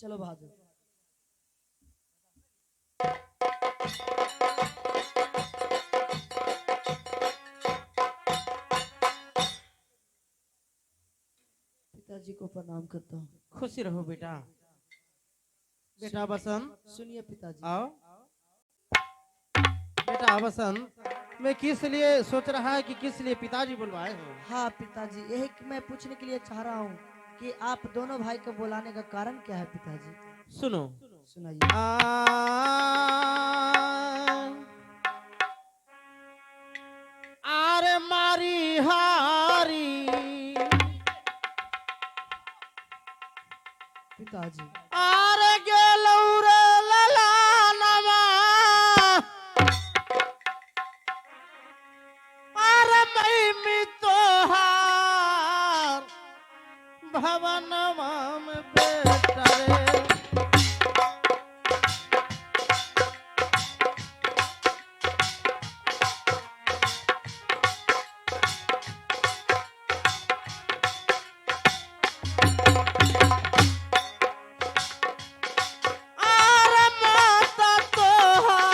चलो बहादुर। पिताजी को प्रणाम करता हूँ। खुशी रहो बेटा। बेटा बसंत सुनिए पिताजी। आओ। बेटा बसंत, मैं किस लिए सोच रहा है कि किस लिए पिताजी बुलवाए हो? हाँ पिताजी, यही मैं पूछने के लिए चाह रहा हूँ कि आप दोनों भाई को बुलाने का कारण क्या है पिताजी? सुनो। सुनाइए। आरे मारी हारी पिताजी आरे गेलौ रे ललानमा आरे मैमी तोहार भवनमा में बेटा रे। आरे माता तोहार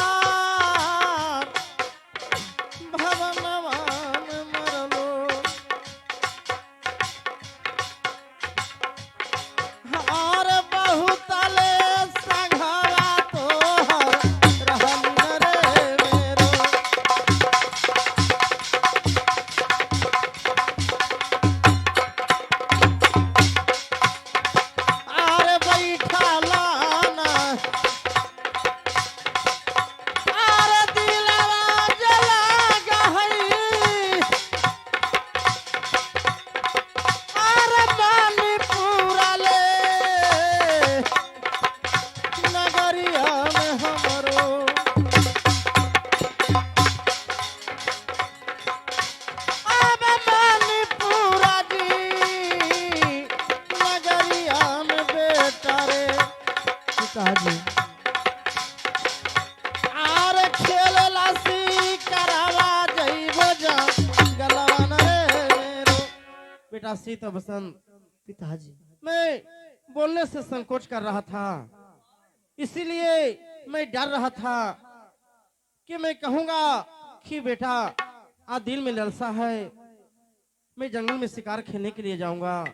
भवनमा में मरलो और बहुतले संघवा तोहर रहली न रे मेरो। आरे बैठला ना आरे दिलवा जला गहई आरे मानी पूरा ले नगरिया में हमरो। अब मानी पूरा जी नगरिया में बेटा रे। पिताजी आरे खेलला सी करवा जइबो जा गलवन रे मेरो। बेटा सीता बसंत, पिताजी मैं बोलने से संकोच कर रहा था, इसीलिए मैं डर रहा था कि मैं कहूंगा कि बेटा आज दिल में ललसा है, मैं जंगल में शिकार खेलने के लिए जाऊंगा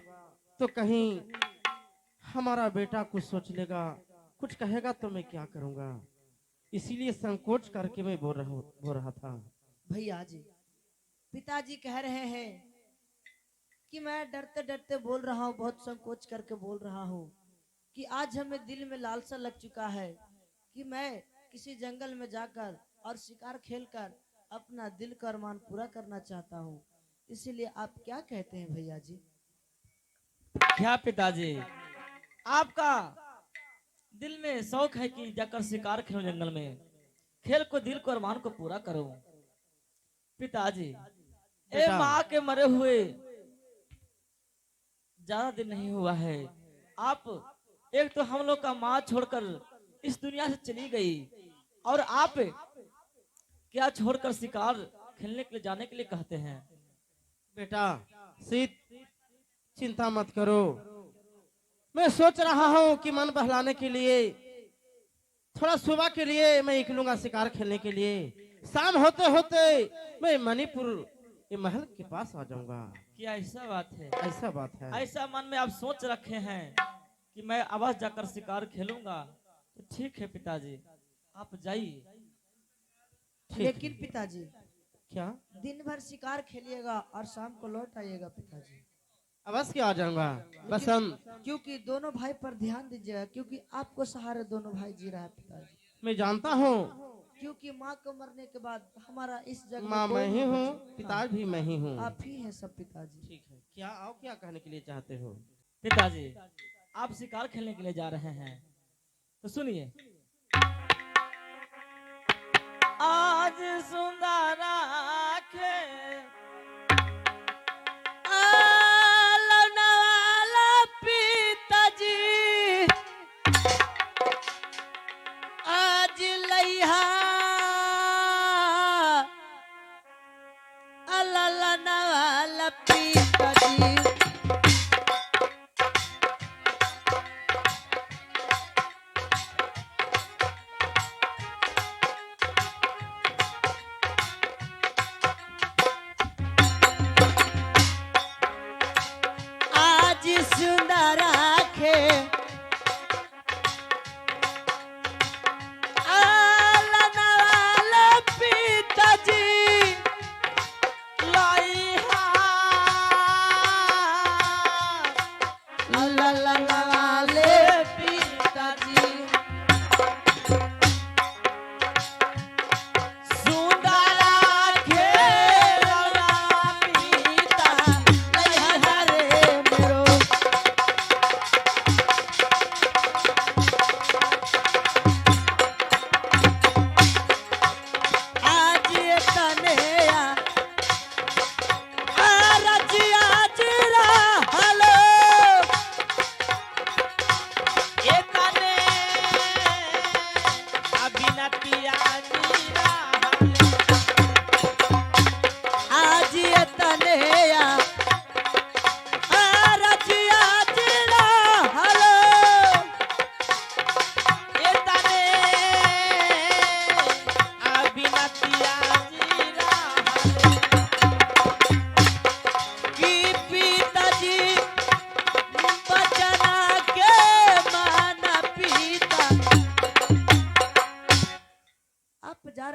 तो कहीं हमारा बेटा कुछ सोच लेगा, कुछ कहेगा तो मैं क्या करूंगा। इसीलिए संकोच करके मैं बोल रहा था। भैया जी, पिताजी कह रहे हैं कि मैं डरते डरते बोल रहा हूँ, बहुत संकोच करके बोल रहा हूँ कि आज हमें दिल में लालसा लग चुका है कि मैं किसी जंगल में जाकर और शिकार खेलकर अपना दिल का अरमान पूरा करना चाहता हूँ। इसीलिए आप क्या कहते हैं भैया जी? क्या पिताजी, आपका दिल में शौक है कि जाकर शिकार खेलो जंगल में, खेल को दिल को अरमान को पूरा करो। पिताजी, ए बेटा। माँ के मरे हुए ज्यादा दिन नहीं हुआ है। आप एक तो हम लोग का माँ छोड़कर इस दुनिया से चली गई और आप क्या छोड़कर शिकार खेलने के लिए जाने के लिए कहते हैं। बेटा सीत, चिंता मत करो, मैं सोच रहा हूँ कि मन बहलाने के लिए थोड़ा सुबह के लिए मैं निकलूंगा शिकार खेलने के लिए। शाम होते होते मैं मणिपुर ये महल के पास आ जाऊंगा। क्या ऐसा बात है? ऐसा बात है। ऐसा मन में आप सोच रखे हैं कि मैं अवश्य जाकर शिकार खेलूंगा, तो ठीक है पिताजी, आप जाइए। ठीक लेकिन है। पिताजी क्या? दिन भर शिकार खेलिएगा और शाम को लौट आइएगा पिताजी। अवश्य आ जाऊंगा बसंत। क्योंकि दोनों भाई पर ध्यान दीजिएगा, क्योंकि आपको सहारे दोनों भाई जी रहा है पिताजी। मैं जानता हूँ क्योंकि माँ को मरने के बाद हमारा इस जग में माँ कोई मैं ही नहीं हूँ, बचा। पिताजी भी मैं ही हूँ। आप ही हैं सब पिताजी। ठीक है, क्या आओ, क्या कहने के लिए चाहते हो? पिताजी, आप शिकार खेलने के लिए जा रहे हैं तो सुनिए। आज सुंदर आँखें आलनवाला पिताजी, आज लइहा अलनवाला पिताजी।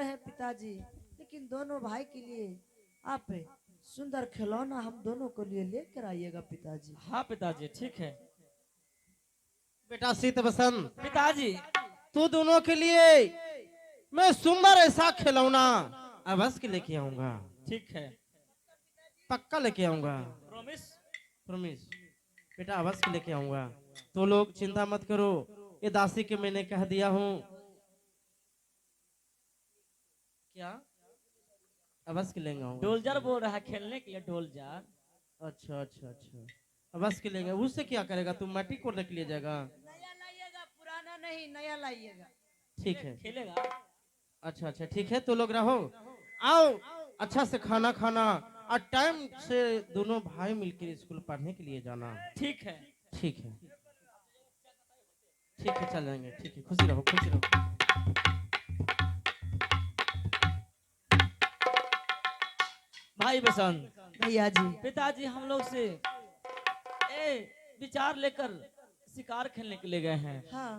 रहे हैं पिताजी, लेकिन दोनों भाई के लिए आप सुंदर खिलौना हम दोनों को लिए लेकर आइएगा पिताजी। हाँ पिताजी ठीक है। बेटा शीत बसंत, पिताजी तू दोनों के लिए मैं सुंदर ऐसा खिलौना अवश्य लेके आऊंगा। ठीक है। पक्का लेके आऊंगा। प्रॉमिस। प्रॉमिस बेटा, अवश्य लेके आऊंगा। तो लोग चिंता मत करो, ये दासी के मैंने कह दिया हूँ। क्या अवश्य लेंगे आऊंगा। डोलजार बोल रहा है खेलने के लिए, डोलजार। अच्छा अच्छा अच्छा, अवश्य लेंगे। उससे क्या करेगा, तुम मट्टी कोड़ने के लिए जाएगा? नया लाइएगा, पुराना नहीं, नया लाइएगा। ठीक है। खेलेगा। अच्छा अच्छा ठीक है, तो लोग रहो, आओ अच्छा से खाना खाना और टाइम से दोनों भाई मिलकर स्कूल पढ़ने के लिए जाना। ठीक है। ठीक है ठीक है, चल जाएंगे। ठीक है, खुशी रहो खुशी रहो। भाई बसंत, भैया जी, पिताजी हम लोग से विचार लेकर शिकार खेलने के लिए गए हैं। हाँ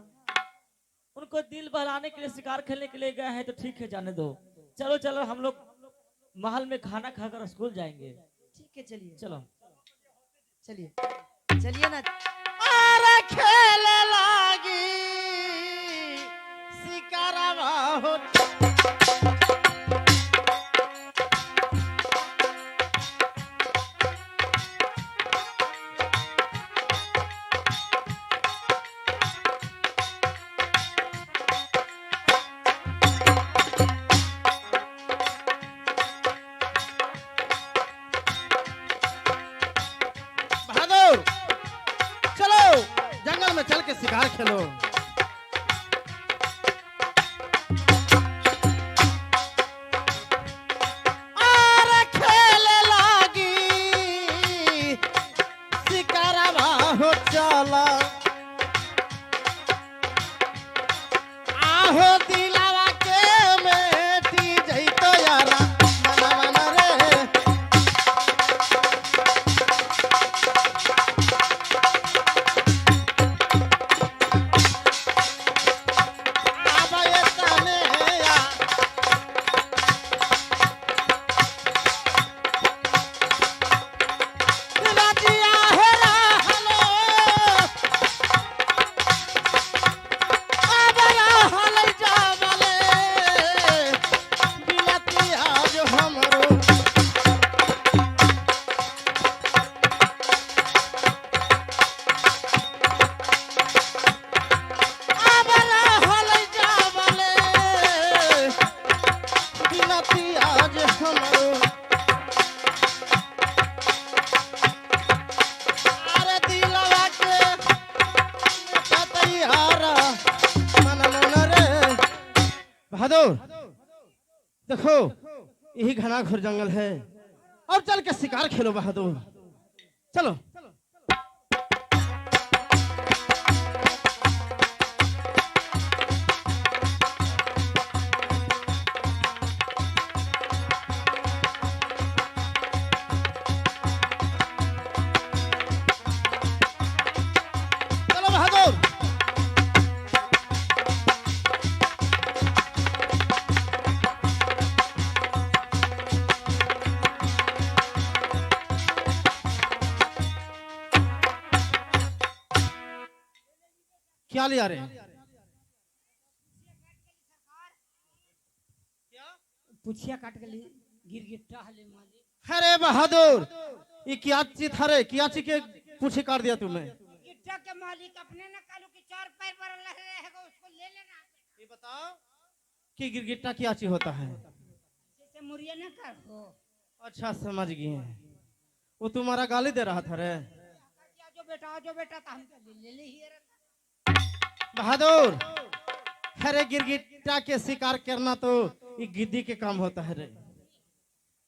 उनको दिल बहलाने के लिए शिकार खेलने के लिए गए हैं, तो ठीक है जाने दो। चलो चलो हम लोग महल में खाना खाकर स्कूल जाएंगे। ठीक है, चलिए चलो चलिए चलिए ना। अरे खेल लागी शिकारवा हो। बहादुर चलो जंगल में चल के शिकार खेलो। अरे खेल लागी शिकारवा हो चला। आहो दिलावा के मेटी जइतो यारा मना मना रे। आबे तने या दिलाजिया हेरा हलो। आबला हलै जावले बिलतिया जो हमरो। आबला हलै जावले बिलतिया जो हमरो। अरे दिलवा के तैयारा मन मन रे। बहादुर देखो, यही घना घोर जंगल है, और चल के शिकार खेलो बहादुर। चलो चलो बहादुर। क्या ले आ रहे हैं? पुछिया काट के लिए गिरगिट्टा हले मालिक। अरे बहादुर, ये क्या चीज थारे, क्या चीज के पूछे काट दिया तुमने? गिट्टा के मालिक अपने न कालू के चार पैर पर रहेगा, उसको ले लेना। ये बताओ कि गिरगिट्टा क्या चीज होता है? जैसे मुरिया न कर हो। अच्छा समझ गए, वो तुम्हारा गाली दे रहा था रे। जो बेटा तो हम ले ले ही रहता। बहादुर, अरे गिरगिट्टा के शिकार करना तो ये गिद्दी के काम होता है रे।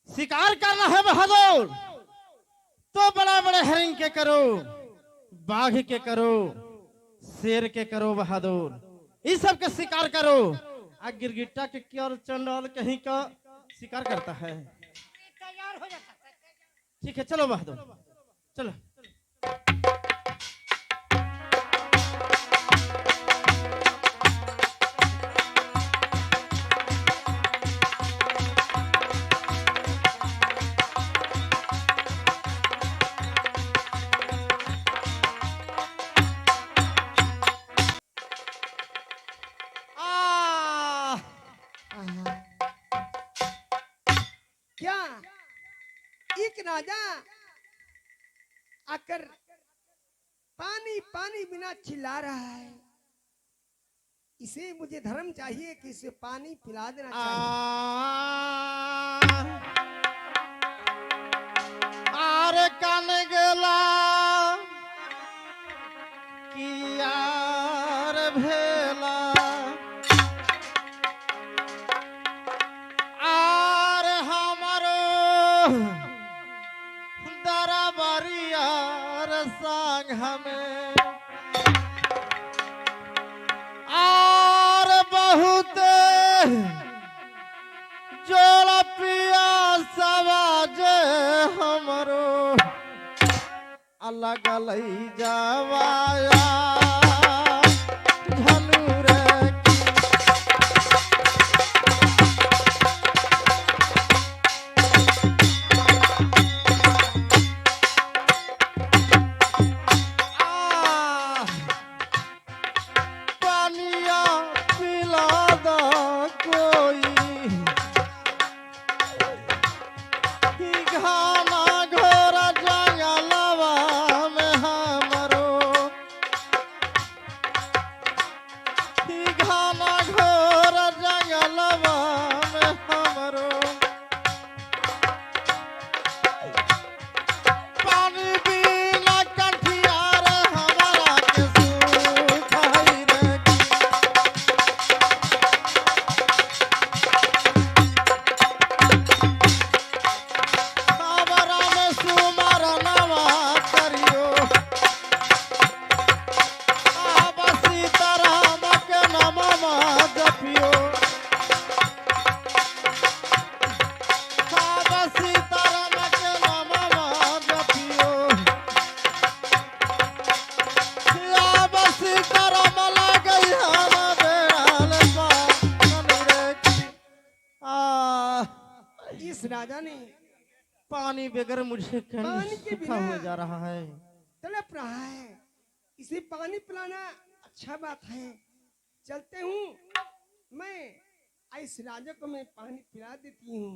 शिकार करना है बहादुर तो बड़ा बड़े हरिण के करो, बाघ के करो, शेर के करो बहादुर, इस सब के शिकार करो। आ गिरगिट्टा के क्या चंडाल कहीं का शिकार करता है। तैयार हो जाता है। ठीक है चलो बहादुर चलो। राजा आकर पानी पानी बिना चिल्ला रहा है। इसे मुझे धर्म चाहिए कि इसे पानी पिला देना चाहिए। आरे कान गेला कि यार भेला आर हमारो दरबारियार संग हमें आर बहुत जोड़ पिया सवाज हमरो अलग लई जावाया धनुर पानिया पिला दा कोई घाना घोर जंगलवा में हमरो घाना घोर जंगलवा में हमरो पानी बिना कंठियार हमारा के सुख है रे बाबरा में सुमर नवा करियो आब सीताराम के नममा जपियो आब सीताराम के नममा जपियो आब सीताराम लगई हम बेड़ाल पानी रे इस राजा ने पानी बगैर मुझे पानी के सूखा बिना हुआ जा रहा है। तड़प रहा है। इसे पानी पिलाना अच्छा बात है। चलते हूँ मैं इस राजा को मैं पानी पिला देती हूँ।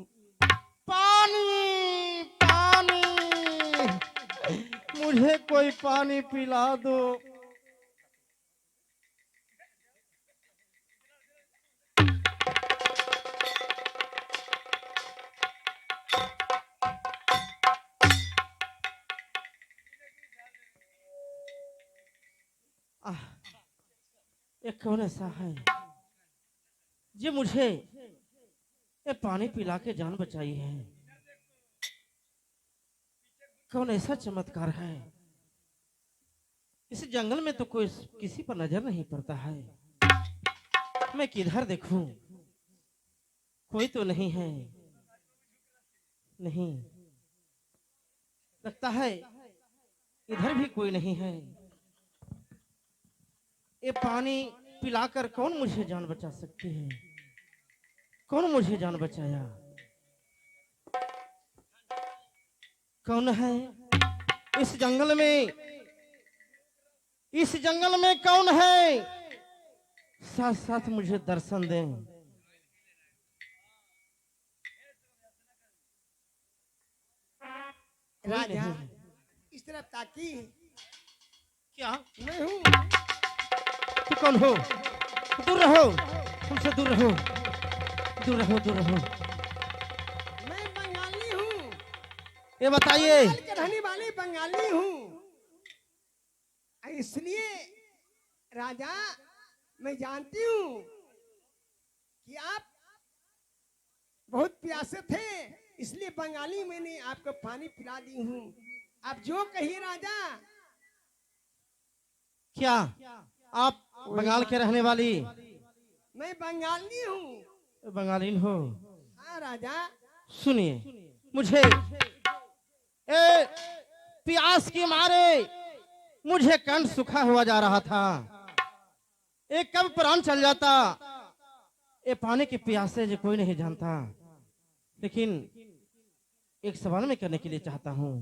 पानी पानी मुझे कोई पानी पिला दो। आह, ये कौन ऐसा है जो मुझे ये पानी पिला के जान बचाई है? कौन ऐसा चमत्कार है? इस जंगल में तो कोई किसी पर नजर नहीं पड़ता है। मैं किधर देखूं? कोई तो नहीं है। नहीं, लगता है इधर भी कोई नहीं है। ये पानी पिलाकर कौन मुझे जान बचा सकती है? कौन मुझे जान बचाया? कौन है इस जंगल में? इस जंगल में कौन है? साथ साथ मुझे दर्शन दें। कोई राजा नहीं है। इस तरफ ताकी। क्या? मैं हूँ। तू कौन हो? दूर रहो, हमसे दूर रहो, दूर रहो, दूर रहो। मैं बंगाली हूँ। ये बताइए, बंगाल के रहने वाली बंगाली हूँ। इसलिए राजा मैं जानती हूँ कि आप बहुत प्यासे थे, इसलिए बंगाली मैंने आपको पानी पिला दी हूँ। आप जो कहिए राजा। क्या आप बंगाल के रहने वाली मैं बंगाली हूँ। बंगालीन हो? हाँ राजा। सुनिए, मुझे ए प्यास के मारे मुझे कंठ सूखा हुआ जा रहा था। एक कब प्राण चल जाता, ये पानी की प्यास से जो कोई नहीं जानता। लेकिन एक सवाल मैं करने के लिए चाहता हूँ।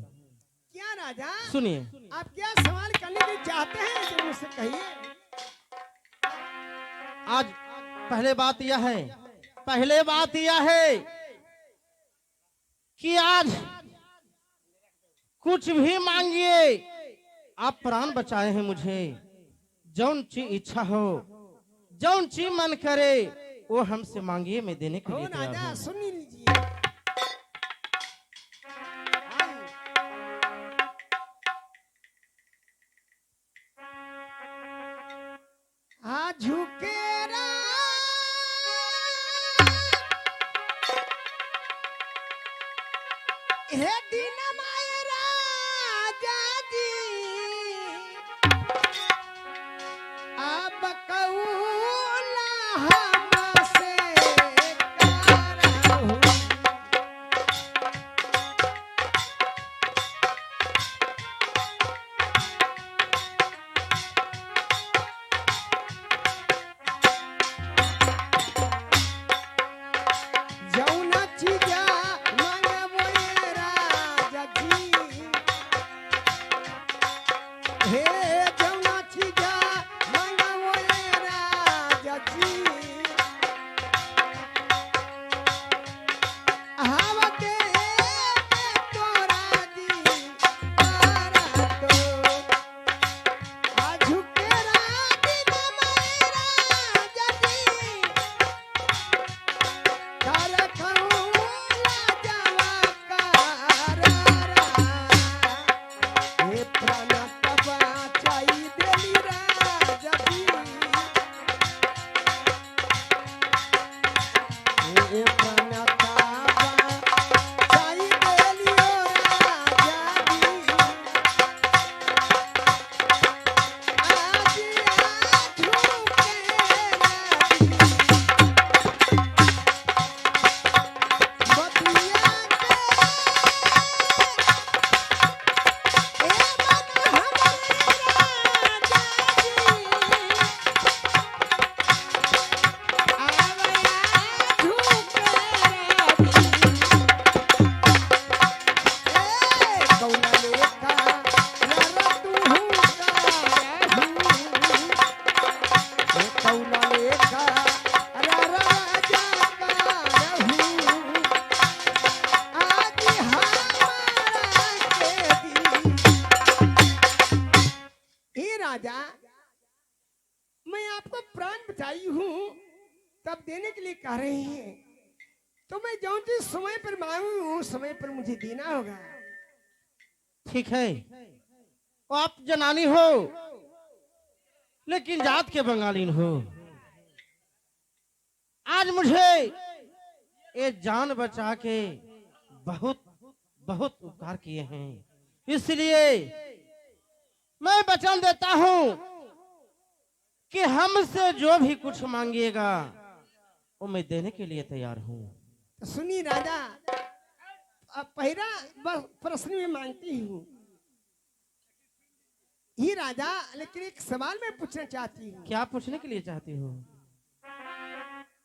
क्या राजा? सुनिए, आप क्या सवाल करने के चाहते हैं जो मुझसे कहिए। आज पहले बात यह है कि आज कुछ भी मांगिए, आप प्राण बचाए हैं मुझे। जौन चीज इच्छा हो, जौन चीज मन करे, वो हमसे मांगिए, मैं देने के हो लिए तैयार राजा हूँ। सुन लीजिए। आ झुके हे दिन माय राजा जी, अब कौला हमसे करहु। जौना चीजा मांगबो ये राजा जी, हे जौना चीजा मांगबो ये राजा जी, हवा दे तोरा दी तारा तो। आ झुके राती न मेरा जजी, कर कौला जवा करारा। हे प्राण तबा चाई देली राजा जी, हे प्राण तबा चाई देली ओ राजा जी। आज झुके राती बतिया के, ए मन हमरे राजा जी, आवया झुके राजा, मैं आपको प्राण बचाई हूँ, तब देने के लिए कह रहे हैं, तो मैं जो चीज समय पर मांगू उस समय पर मुझे देना होगा। ठीक है, वो आप जनानी हो, लेकिन जात के बंगालीन हो। आज मुझे ये जान बचा के बहुत बहुत उपकार किए हैं, इसलिए मैं वचन देता हूं कि हमसे जो भी कुछ मांगिएगा वो मैं देने के लिए तैयार हूं। तो सुनिए राजा, अब पहला प्रश्न में मांगती हूँ ही राजा, लेकिन एक सवाल मैं पूछना चाहती हूँ। क्या पूछने के लिए चाहती हो?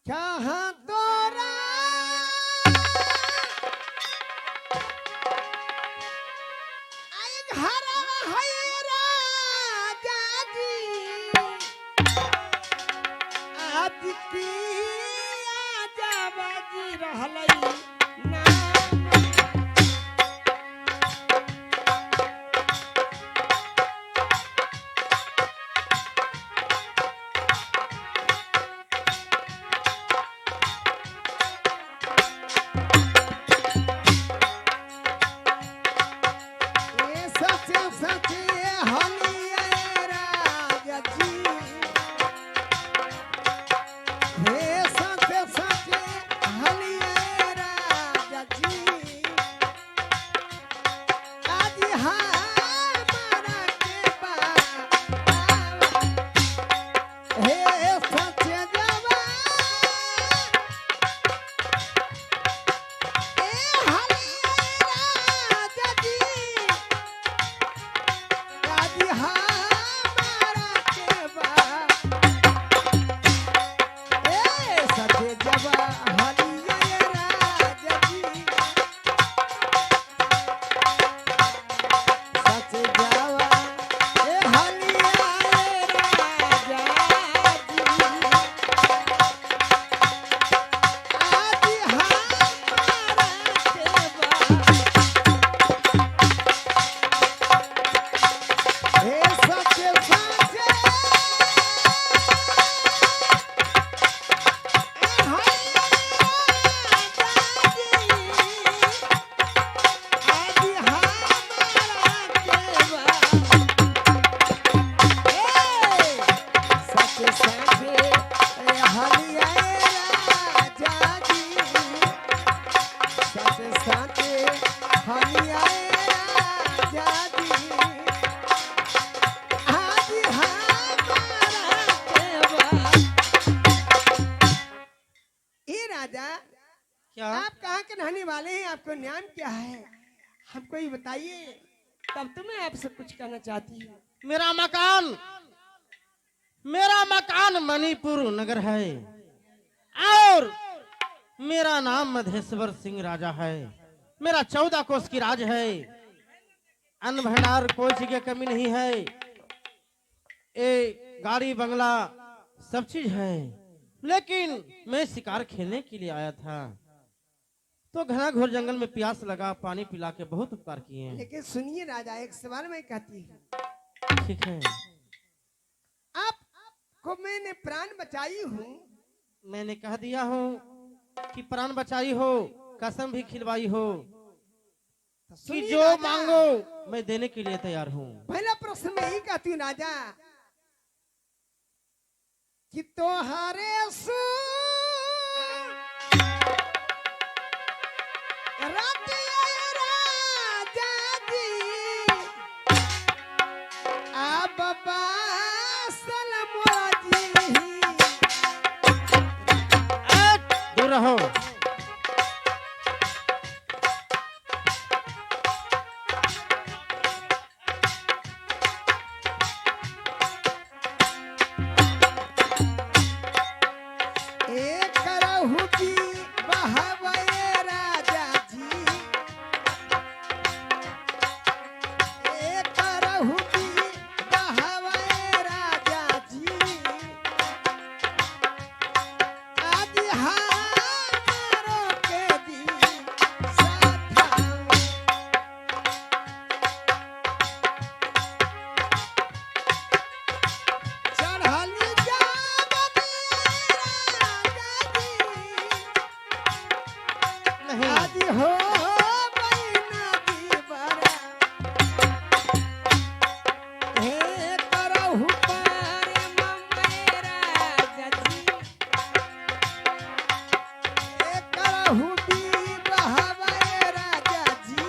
क्या हाँ तोरा आई घरवा है राजा जी, आज की आजा बाजी रहलई ना। ए सचे सचे हलिए राजा जी, हे सचे सचे हलिए साथे साथे हलिया राजा जी साथे साथे हलिया राजा जी आज हमारा केवल ए राजा क्या आप कहाँ के रहने वाले हैं? आपका नाम क्या है? हमको ही बताइए, तब तो मैं आपसे कुछ कहना चाहती हूँ। मेरा मकान मणिपुर नगर है और मेरा नाम मधेश्वर सिंह राजा है। मेरा 14 कोस की राज है। अन्न भंडार कोई चीज की कमी नहीं है। ए गाड़ी बंगला सब चीज है, लेकिन मैं शिकार खेलने के लिए आया था तो घना घोर जंगल में प्यास लगा, पानी पिला के बहुत उपकार किए हैं। लेकिन सुनिए राजा, एक सवाल मैं कहती हूँ। ठीक है, आपको मैंने प्राण बचाई हूँ, मैंने कह दिया हूँ कि प्राण बचाई हो, कसम भी खिलवाई हो तो कि सुनिए जो राजा, मांगो मैं देने के लिए तैयार हूँ। पहला प्रश्न मैं यही कहती हूँ राजा कि तोहारे राजा जी आ बाबा सलमोला जी दूर रहो। एक करहु की बहवए राजा जी एक करहु की बहवए राजा जी आज हमारो के दी साथा चढ़ली जावनी नहीं, आज हो महीना की बरा हे करहु पार ममेरा जजी हे करहु दी बहवे राजा जी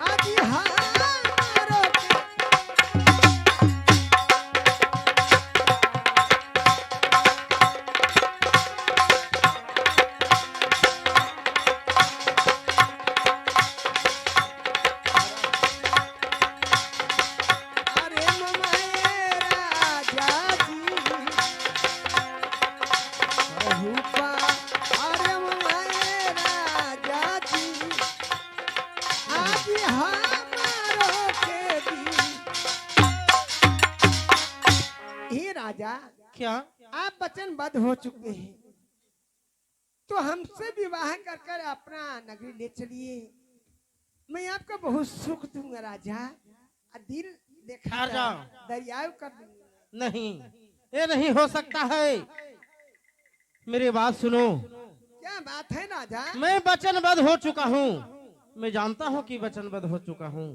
आज हमारो अरे ममेरा राजा जी रूपा अरे ममेरा राजा जी आज हमारो के दी हे राजा, क्या आप वचनबद्ध हो चुके हैं तो हमसे विवाह कर कर अपना नगरी ले चलिए। मैं आपको बहुत सुख दूंगा राजा, दिल देखा ठहर जाओ। दरियाव कर दूंगा। नहीं, ये नहीं हो सकता है। मेरी बात सुनो, क्या बात है राजा? मैं वचनबद्ध हो चुका हूँ। मैं जानता हूँ कि वचनबद्ध हो चुका हूँ।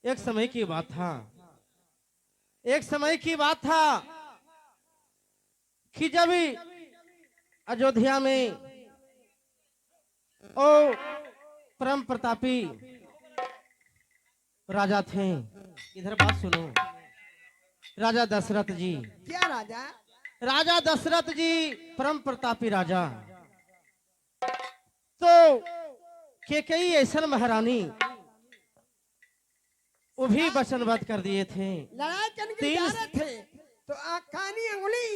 एक समय की बात था, एक समय की बात था कि जब अयोध्या में ओ परम प्रतापी राजा थे। इधर बात सुनो, राजा दशरथ जी, क्या राजा? राजा दशरथ जी परम प्रतापी राजा। तो केकई ऐसा महारानी वो भी वचनबद्ध कर दिए थे। लड़ाई करने के लिए जा रहे थे तो कानी अंगुली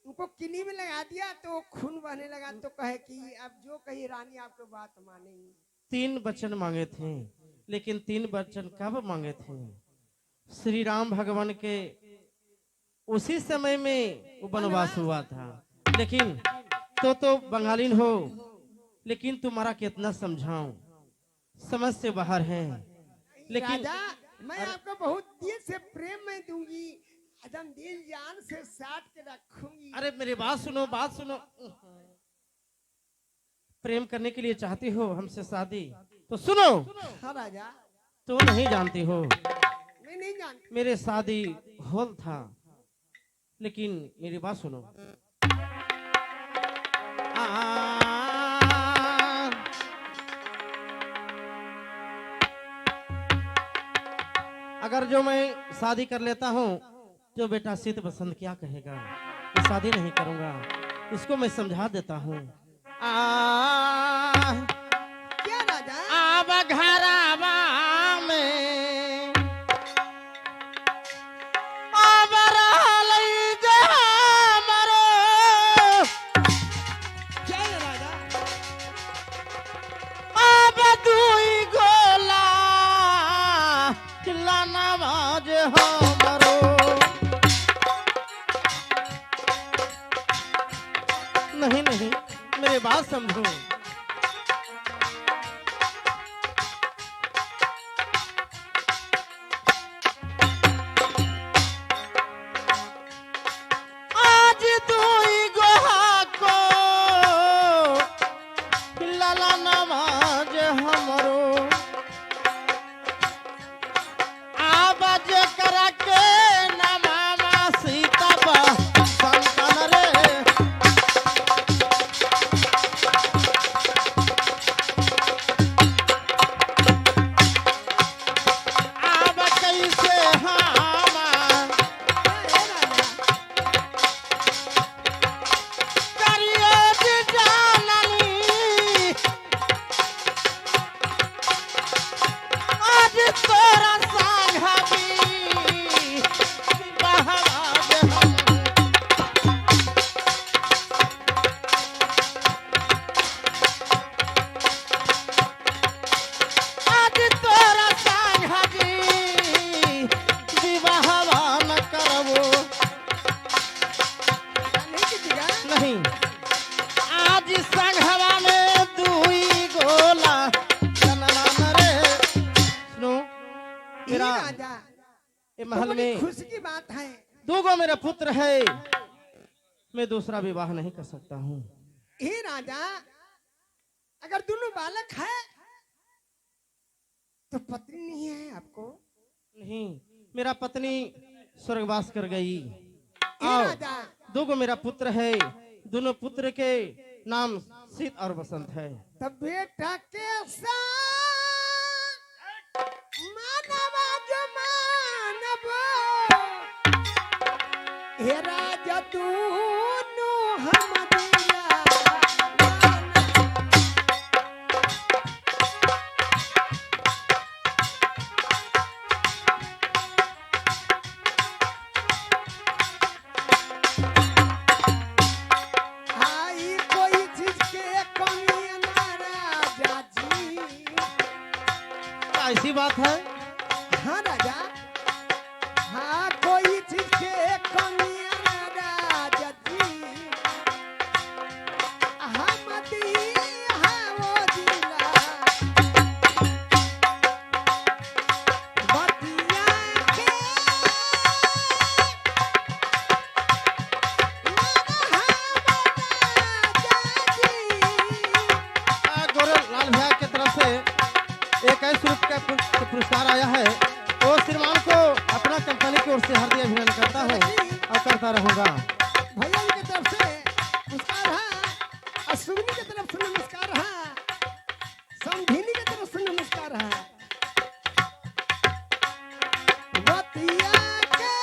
उनको किन्नी में लगा दिया तो खून बहने लगा तो कहे कि अब जो कही रानी आपको बात मानेगी। 3 वचन मांगे थे, लेकिन 3 वचन कब मांगे थे? श्री राम भगवान के उसी समय में वो वनवास हुआ था। लेकिन तो बंगालीन हो, लेकिन तुम्हारा कितना समझाऊं, समझ से बाहर है। लेकिन राजा, मैं आपको बहुत दिल से प्रेम में दूंगी, एकदम दिल जान से साथ के रखूंगी। अरे मेरी बात सुनो, बात सुनो। प्रेम करने के लिए चाहती हो हमसे शादी तो सुनो, हाँ राजा, तो नहीं जानती हो मैं नहीं जानती। मेरे शादी हॉल था, लेकिन मेरी बात सुनो। आ, अगर जो मैं शादी कर लेता हूँ तो बेटा शीत बसंत क्या कहेगा, मैं शादी नहीं करूंगा, इसको मैं समझा देता हूँ। क्या राजा? अब घरवा में अब रहलै जे हमरो, क्या है राजा? अब दुई गोला नवाज हमरो। नहीं नहीं, मेरी बात समझो। आज दुई गोहा को लाला नवाज हमरो, आवाज करा के नमामा सीता संतन रे। अब कैसे हम क्या है राजा? करियो जी जाननी, आज तोरा संघवी बहवाज हम। आज तोरा संघवी विवाहवा न करबो। नहीं कीजिएगा। नहीं, आज संघवा में दुई गोला जनमान रे। सुनो, ये मेरा राजा, ये तो महल बड़ी में खुशी की बात है। दो गो मेरा पुत्र है, मैं दूसरा विवाह नहीं कर सकता हूँ। हे राजा, अगर दोनों बालक है तो पत्नी नहीं है आपको? नहीं, मेरा पत्नी स्वर्गवास कर गई। हे आओ, राजा, दो गो मेरा पुत्र है, दोनों पुत्र के नाम शीत और बसंत है। तब बेटा के साथ मानवा जो मानव, हे राजा दोनों हम दिया आई कोई चीज के कमी ना राजा जी। क्या ऐसी बात है? हाँ राजा, हाँ कोई चीज के कमी ना राजा जी। हम दिया वो दिला बतिया के गौरव लाल भैया की तरफ से एक ऐसे रूप का पुरस्कार आया है, वो श्रीमान को अपना कंपनी की ओर से हार्दिक अभिनंदन करता हूँ और करता रहूंगा। भैया जी की तरफ से नमस्कार है, और सुगनी की तरफ से नमस्कार है, समधिनी की तरफ से नमस्कार है। बतिया के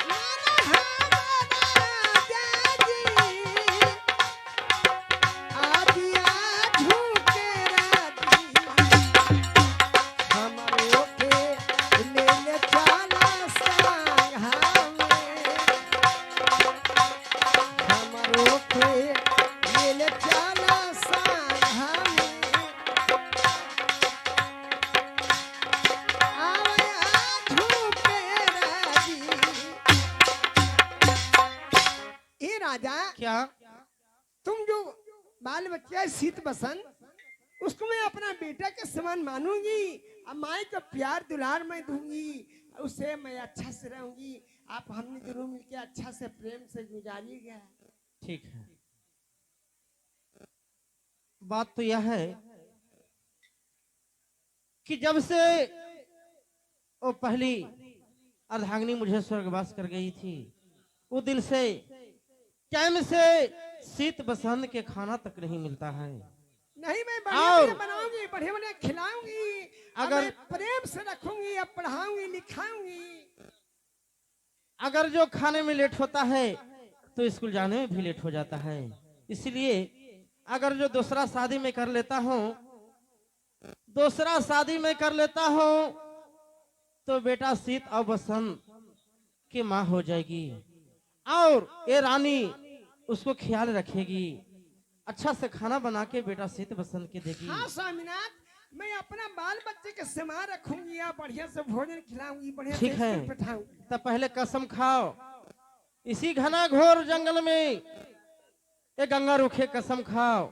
मन हमारा जाजी, आदिया झूके राजी, हमरो के ले ले चला संग हमें, हमरो के ले ले चला संग हमें, आया झूके राजी। ए राजा, क्या? तुम जो बाल बच्चा है शीत बसंत, उसको मैं अपना बेटा के समान मानूंगी, और माई को प्यार दुलार मैं दूंगी, उससे मैं अच्छा से रहूंगी। आप हमने दोनों मिलके अच्छा से प्रेम से गुजारिएगा। ठीक है, बात तो यह है कि जब से वो पहली अर्धांगिनी मुझे स्वर्गवास कर गई थी, वो दिन से टाइम से शीत बसंत के खाना तक नहीं मिलता है। नहीं, मैं बढ़िया और- बढ़िया बनाऊंगी, बढ़िया बढ़िया खिलाऊंगी, अगर- मैं प्रेम से रखूंगी, अब पढ़ाऊंगी लिखाऊंगी। अगर जो खाने में लेट होता है तो स्कूल जाने में भी लेट हो जाता है। इसलिए अगर जो दूसरा शादी में कर लेता हूँ, दूसरा शादी में कर लेता हूँ तो बेटा शीत और बसंत की माँ हो जाएगी और ये रानी उसको ख्याल रखेगी, अच्छा से खाना बना के बेटा शीत बसंत के देगी। हाँ स्वामीनाथ, मैं अपना बाल बच्चे के समान रखूंगी, या बढ़िया से भोजन खिलाऊंगी, बढ़िया ठीक से है। स्कूल बैठाऊंगी। तब पहले कसम खाओ, इसी घना घोर जंगल में ये गंगा रुखे कसम खाओ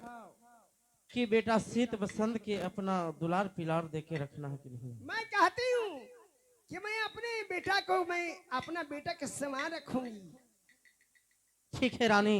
कि बेटा शीत बसंत के अपना दुलार पिलार दे के रखना है कि नहीं। मैं कहती हूँ कि मैं अपने बेटा को, मैं अपना बेटा के समान रखूंगी। ठीक है रानी,